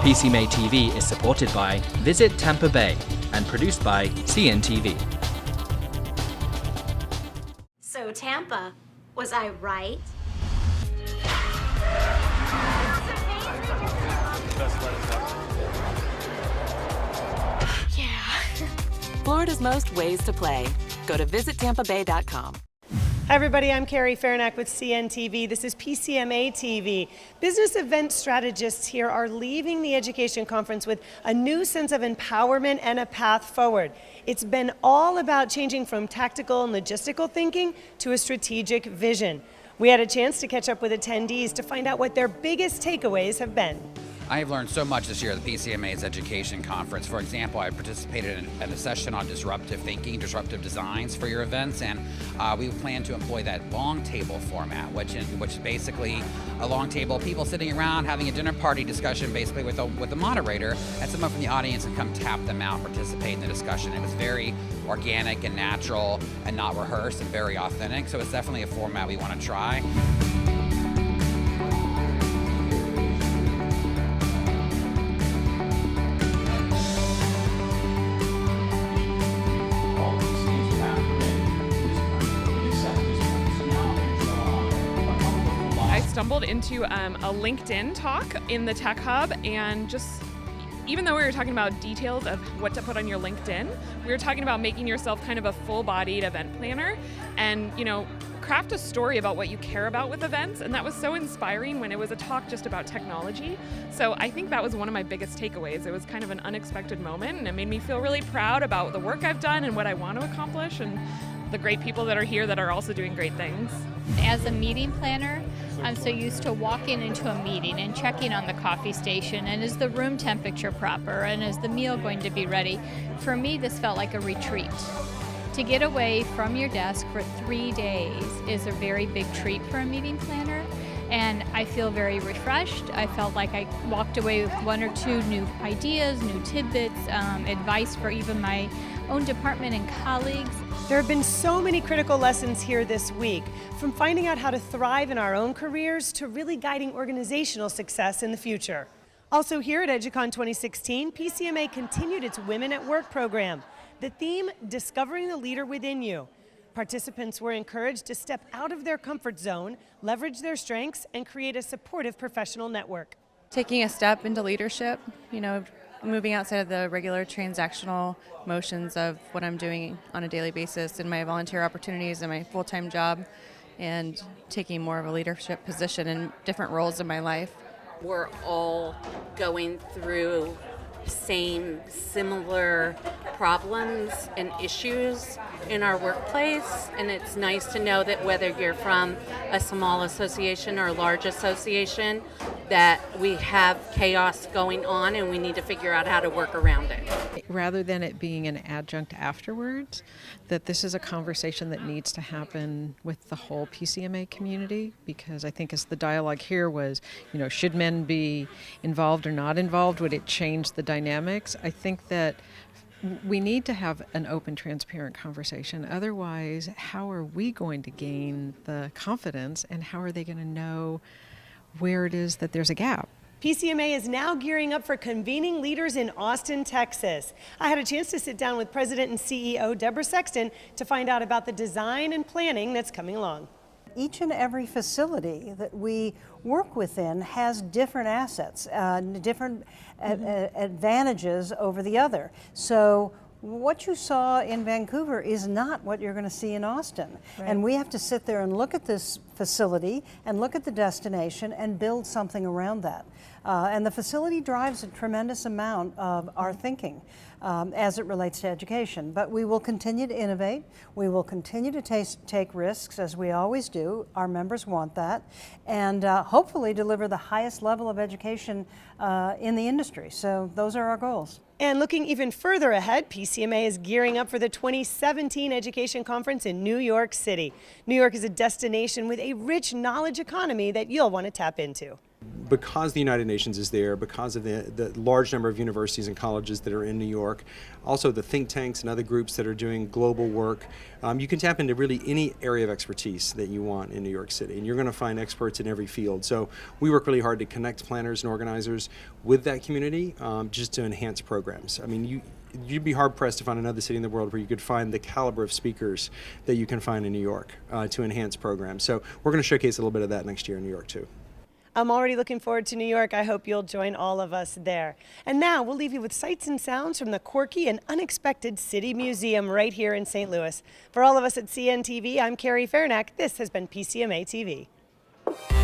PCMA TV is supported by Visit Tampa Bay and produced by CNTV. So Tampa, was I right? Yeah. Florida's most ways to play. Go to visitTampaBay.com. Hi everybody, I'm Carrie Farnack with CNTV. This is PCMA TV. Business event strategists here are leaving the education conference with a new sense of empowerment and a path forward. It's been all about changing from tactical and logistical thinking to a strategic vision. We had a chance to catch up with attendees to find out what their biggest takeaways have been. I have learned so much this year at the PCMA's education conference. For example, I participated in a session on disruptive thinking, disruptive designs for your events, and we plan to employ that long table format, which is basically a long table, people sitting around having a dinner party discussion, basically with a moderator, and someone from the audience can come tap them out, participate in the discussion. It was very organic and natural and not rehearsed and very authentic, so it's definitely a format we want to try. Stumbled into a LinkedIn talk in the Tech Hub, and just even though we were talking about details of what to put on your LinkedIn, we were talking about making yourself kind of a full-bodied event planner and, craft a story about what you care about with events. And that was so inspiring when it was a talk just about technology. So I think that was one of my biggest takeaways. It was kind of an unexpected moment, and it made me feel really proud about the work I've done and what I want to accomplish, and the great people that are here that are also doing great things. As a meeting planner, I'm so used to walking into a meeting and checking on the coffee station, and is the room temperature proper, and is the meal going to be ready. For me, this felt like a retreat. To get away from your desk for 3 days is a very big treat for a meeting planner, and I feel very refreshed. I felt like I walked away with 1 or 2 new ideas, new tidbits, advice for even my own department and colleagues. There have been so many critical lessons here this week, from finding out how to thrive in our own careers to really guiding organizational success in the future. Also here at EduCon 2016, PCMA continued its Women at Work program. The theme, Discovering the Leader Within You. Participants were encouraged to step out of their comfort zone, leverage their strengths, and create a supportive professional network. Taking a step into leadership, moving outside of the regular transactional motions of what I'm doing on a daily basis in my volunteer opportunities and my full-time job, and taking more of a leadership position in different roles in my life. We're all going through similar problems and issues in our workplace, and it's nice to know that whether you're from a small association or a large association, that we have chaos going on and we need to figure out how to work around it. Rather than it being an adjunct afterwards, that this is a conversation that needs to happen with the whole PCMA community, because I think as the dialogue here was, should men be involved or not involved? Would it change the dynamics? I think that we need to have an open, transparent conversation. Otherwise, how are we going to gain the confidence, and how are they going to know where it is that there's a gap? PCMA is now gearing up for convening leaders in Austin, Texas. I had a chance to sit down with President and CEO Deborah Sexton to find out about the design and planning that's coming along. Each and every facility that we work within has different assets, different advantages over the other. So what you saw in Vancouver is not what you're going to see in Austin. Right. And we have to sit there and look at this facility and look at the destination and build something around that. And the facility drives a tremendous amount of our thinking as it relates to education. But we will continue to innovate. We will continue to take risks, as we always do. Our members want that. And hopefully deliver the highest level of education in the industry. So those are our goals. And looking even further ahead, PCMA is gearing up for the 2017 Education Conference in New York City. New York is a destination with a rich knowledge economy that you'll want to tap into. because the United Nations is there, because of the large number of universities and colleges that are in New York, also the think tanks and other groups that are doing global work, you can tap into really any area of expertise that you want in New York City, and you're going to find experts in every field. So we work really hard to connect planners and organizers with that community, just to enhance programs. I mean, you'd be hard-pressed to find another city in the world where you could find the caliber of speakers that you can find in New York to enhance programs. So we're going to showcase a little bit of that next year in New York, too. I'm already looking forward to New York. I hope you'll join all of us there. And now we'll leave you with sights and sounds from the quirky and unexpected City Museum right here in St. Louis. For all of us at CNTV, I'm Carrie Fairnack. This has been PCMA TV.